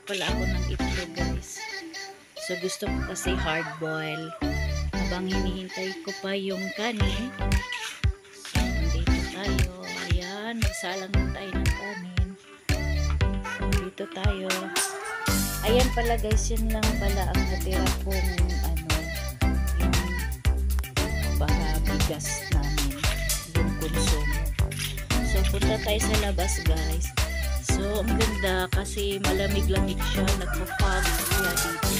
pala ako ng itlog guys. So gusto ko kasi hard boil. Habang hinihintay ko pa yung kanin. So dito tayo. Ayan, magsalang na tayo ng kanin. So dito tayo. Ayan pala guys, yun lang pala ang natira kong yung para bigas namin. Yung konsumo. So punta tayo sa labas guys. So, ang ganda kasi malamig-lamig siya. Nagpa-fog kaya dito.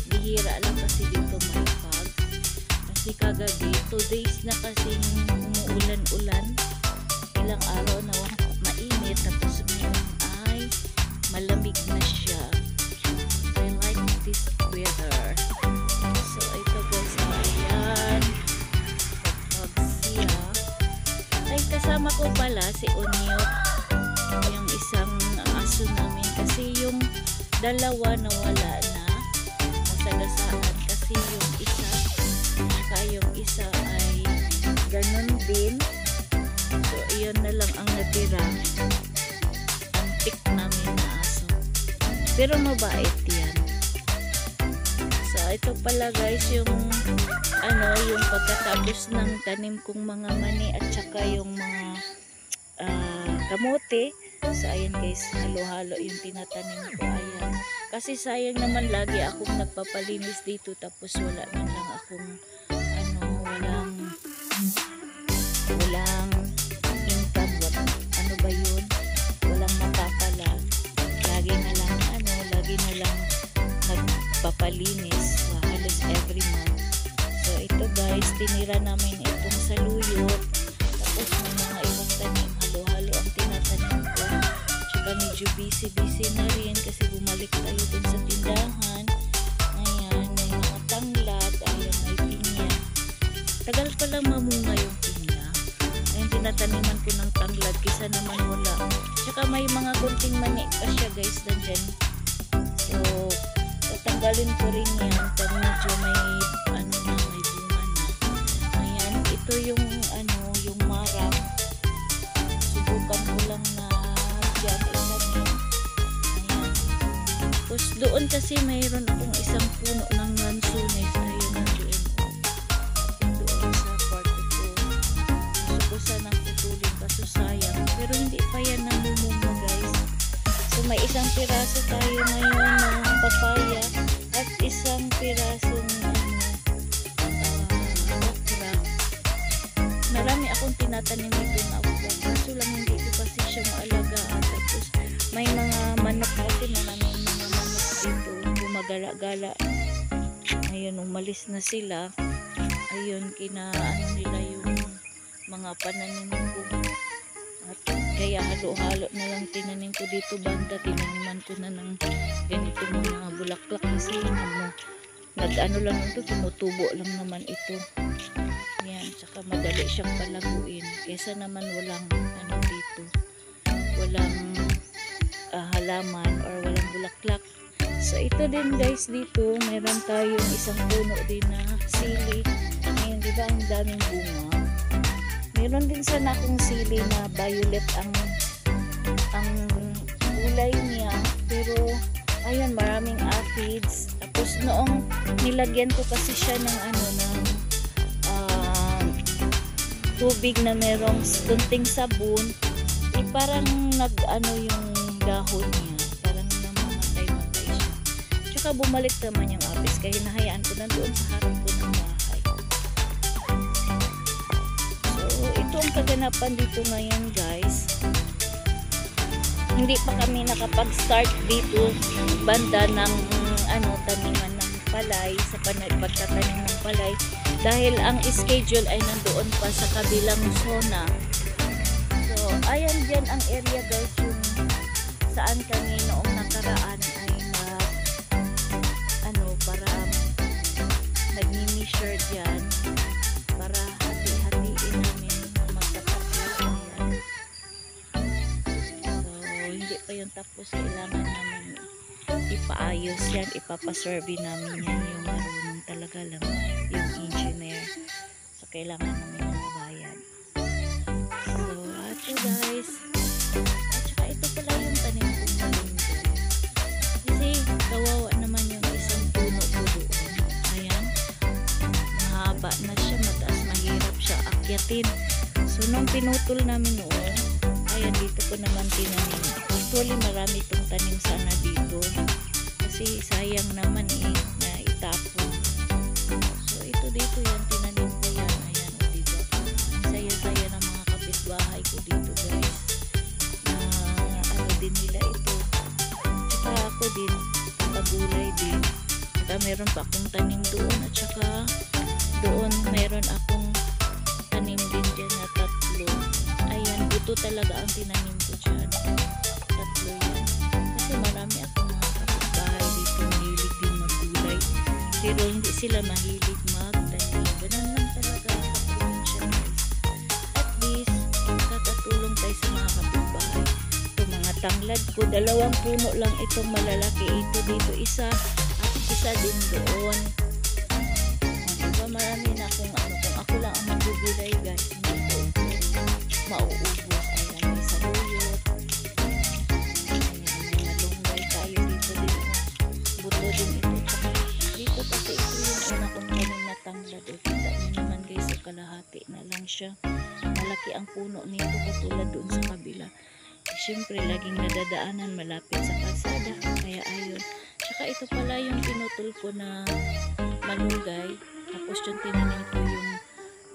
Bihira lang kasi dito may fog. Kasi kagabi, 2 days na kasi umuulan-ulan. Ilang araw na mainit. Tapos ngayon ay malamig na siya. I like this weather. So, ito guys. Ayan. Pag-fog siya. Ay, kasama ko pala si Onyok. Yung isang aso namin kasi yung dalawa nawala na nasagasaan kasi yung isa saka yung isa ay ganun din. So iyon na lang ang natira, ang pick namin na aso, pero mabait yan. So ito pala guys yung yung pagkatapos ng tanim kong mga mani at saka yung mga kamote. So ayan guys, halo-halo yung tinatanim ko. Ayan, kasi sayang naman lagi akong nagpapalinis dito tapos wala man lang akong walang income. Ano ba yun, walang matapala. Lagi na lang nagpapalinis halos every month. So ito guys, tinira namin itong saluyot. Tapos may mga ibang tanim, halo-halo ang tinatanim ko. Tsaka medyo busy na rin kasi bumalik tayo dun sa tindahan. Ayan, may mga tanglad. Ayan, may pinya. Tagal pala mamunga yung pinya. Ayan, tinataniman ko ng tanglad kisa naman wala. Tsaka may mga kunting mani pa siya guys nandyan. So, tatanggalin ko rin yan pag medyo may may bunga na. Ayan, ito yung yung marang. Subukan ko lang na dyan itanim. Ayan. Tapos doon kasi mayroon akong isang puno ng lansunes. Ayun na doon. Doon sa kwarto ko. Gusto ko sanang putulin kaso sayang. Pero hindi pa yan namumunga guys. So may isang piraso tayo ngayon ng papaya at isang pirasong okra. Marami akong tinatanim dito na okra. Kaso lang hindi ko kasi siya maalagaan. Tapos may mga manok kasi maraming mga manok dito. Gumagala-gala. Ayun, umalis na sila. Ayun, nila yung mga pananim ko. At kaya halo-halo na lang tinanim ko dito banda. Tinaniman ko na ng ganito mga bulaklak kasi lang ito, tumutubo lang naman ito. Yan, tsaka madali siyang palaguin kesa naman walang dito, walang halaman or walang bulaklak. So ito din guys, dito meron tayong isang puno din na sili. Ngayon diba ang daming bunga. Meron din sana akong sili na violet ang kulay niya, pero ayan, maraming aphids. Tapos noong nilagyan ko kasi siya ng tubig na merong kunting sabon, parang yung dahon niya, parang namamatay-matay siya. Tsaka bumalik naman yung aphids kaya hinahayaan ko na doon sa harap ko ng bahay. So ito ang kaganapan dito ngayon guys. Hindi pa kami nakapag-start dito banda ng taniman ng palay, sa pagtatanim ng palay, dahil ang schedule ay nandoon pa sa kabilang zona. So ayan, dyan ang area guys, yung saan kami noong nakaraan ay para nagmi-measure dyan para hati-hatiin namin ng magkakapit. Hindi pa yun tapos, kailangan namin ipaayos yan, ipapasurvey namin yan, yung marunong talaga lang yung engineer. So kailangan namin magbayad. So ito guys, at saka ito pala yung tanim kong malunggay. natin. So nung pinutol namin noon, ayan dito ko naman tinanim. Actually marami itong tanim sana dito kasi sayang naman na itapon. So ito dito yan, tinanim ko yan. Ayan o diba, ang saya-saya ng mga kapitbahay ko dito guys, na ano din nila ito. Tsaka ako din, pagulay din. Saka meron pa akong tanim doon, at saka doon meron akong tanim din dyan na 3. Ayan, buto talaga ang tinanim ko dyan. 3 yan. Kasi marami akong mga kapitbahay dito mahilig din maggulay. Pero hindi sila mahilig magtanim. Ganun lang talaga sa probinsya guys. At least, kakatulong tayo sa mga kapitbahay. Ito mga tanglad ko, 2 puno lang itong malalaki. Ito dito isa, at isa din doon. Diba marami na kung ano, kung ako lang ang maggugulay guys, hindi ko mauubos. Ayan, may saluyot. Ayan, may malunggay tayo dito din. Buto din ito. Tsaka dito kasi ito yung una kong tanim na tanglad. Kita nyo naman guys, so kalahati na lang siya. Malaki ang puno nito katulad doon sa kabila. Siyempre, laging nadadaanan malapit sa kalsada. Kaya ayun. Tsaka ito pala yung pinutol ko na malunggay. Tapos yung tinanim ko yung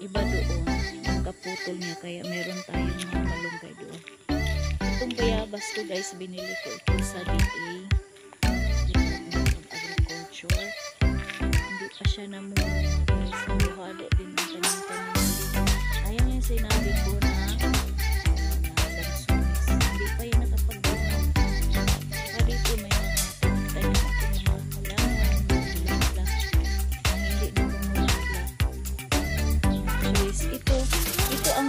iba doon. Yung kaputol niya. Kaya meron tayong mga malunggay doon. Itong bayabas ko guys, binili ko ito sa DA. Department of Agriculture. Hindi pa siya namunga guys. Halo din ang tanim-tanim dito. Ayan yung sinabi ko na hindi pa yun nakapag-bunga. Saka dito may mga tanim ako ng mga kalaman, bulaklak, ang hindi na bumulaklak. So ito ang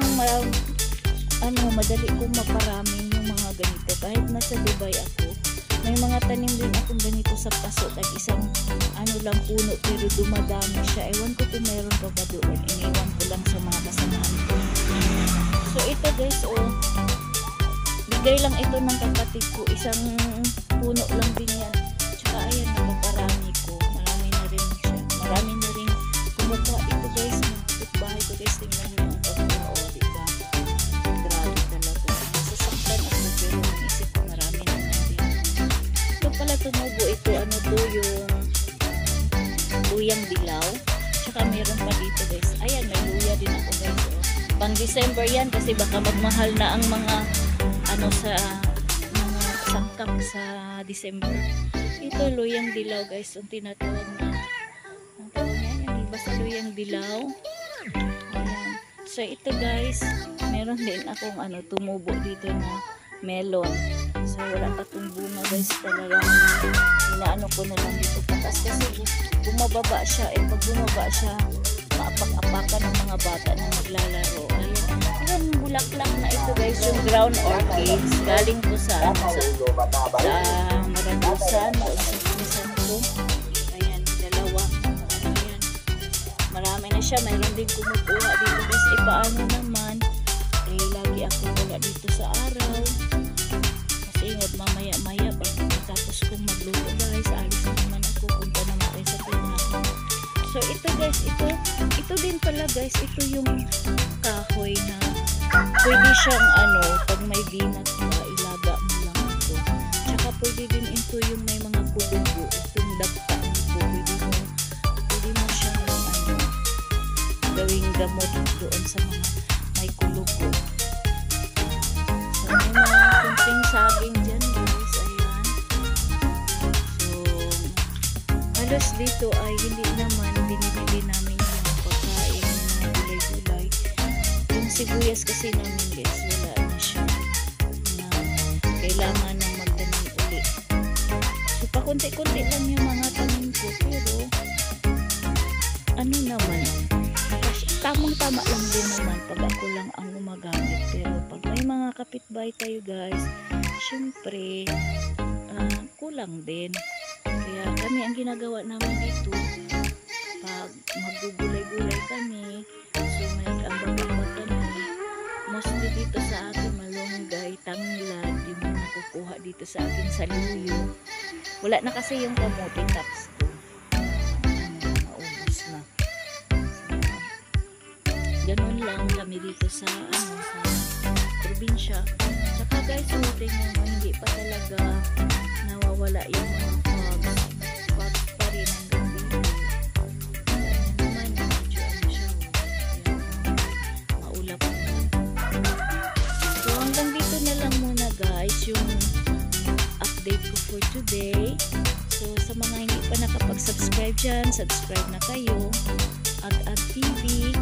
madali kong maparaming yung mga ganito. Kahit nasa Dubai ako, may mga tanim din akong ganito sa paso. Isang lang puno pero dumadami siya. Ewan ko kung mayroon pa ba doon. Iniwan ko lang sa mga kasamahan ko. So ito guys, bigay lang ito ng kapatid ko. Isang puno lang din yan. Tsaka ayan, napaparami ko. Marami na rin siya. Marami na rin kumukuha. Ito guys, kapitbahay ko guys. Tingnan nyo ang pagpuno. Diba? Grabe talaga. Sasaktan ako pero naisip ko marami naman din. Ito pala tumubo ito. Ano to yung luyang dilaw. Tsaka meron pa dito guys. Ayan, may luya din ako guys. Pang December yan kasi baka magmahal na ang mga sa mga sangkap sa December. Ito luyang dilaw guys. Ang tinatawag na ang tawag niya. Yung iba sa luyang dilaw. Ayan. So ito guys, meron din akong tumubo dito na melon. So wala pa itong bunga guys. Talagang inaano ko na lang dito patas kasi bumababa siya. Pag bumaba siya, maapak-apakan ng mga bata na maglalaro. Ayan, bulaklak na ito guys, yung ground orchids. Galing ko sa Maragusan, doon sa pinisan ko. Ayan, 2. Ayan, marami na siya. Mayroon din kumukuha dito guys. Paano naman? Lagi ako wala dito sa araw. Kasi ingod mamaya-maya pag tapos kong magluto guys, alis na naman ako. Punta naman tayo sa tinahan. So ito guys, ito din pala guys, ito yung kahoy na pwede siyang pag may binat ka, ilaga mo lang ito. Tsaka pwede din ito yung may mga kulugo, itong dagta nito, pwede mo siyang gawing gamot doon sa mga may kulugo. So may mga kunting saging dyan guys, ayan. So halos dito ay hindi naman binibili namin yung mga pagkain ng mga gulay-gulay. Yung sibuyas kasi namin guys, wala na siya na kailangan ng magtanim ulit. So pakunti-kunti lang yung mga tanim ko, pero naman, tamang-tama lang din naman pag ako lang ang gumagamit. Pero pag may mga kapitbahay tayo guys, syempre kulang din. Kaya kami ang ginagawa namin dito, pag magugulay-gulay kami, so may ambag-ambag kami, mostly dito sa akin malunggay, tanglad, yung mga nakukuha dito sa akin sa luyo. Wala na kasi yung kamote tops ko. Naubos na. So, ganun lang kami kami dito sa probinsya. Tsaka guys, tingnan mo, hindi pa talaga nawawala yung mga fogs. Fogs pa rin hanggang dito. Ayan naman, medyo siya. Maulap na. So hanggang dito na lang muna guys yung update ko for today. So sa mga hindi pa nakapag-subscribe dyan, subscribe na kayo. Ag-Ag TV,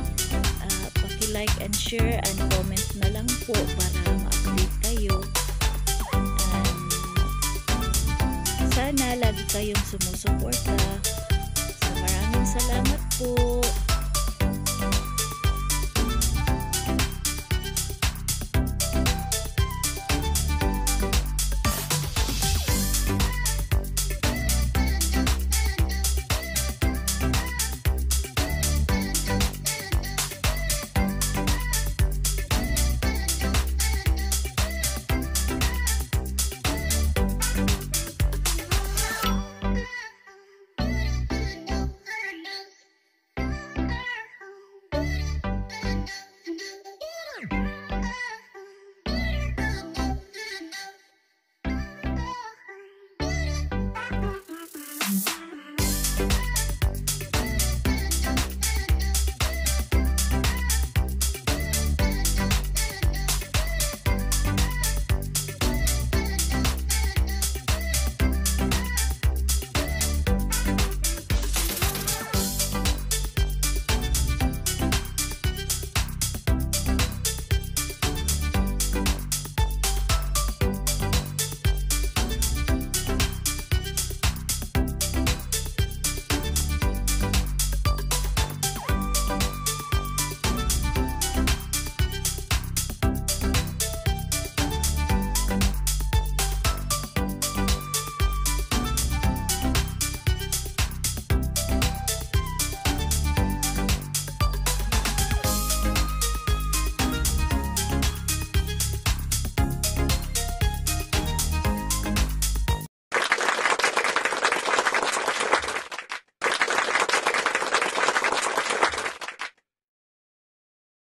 paki-like and share and comment na lang po para ma-update kayo. Sana lagi kayong sumusuporta. So maraming salamat.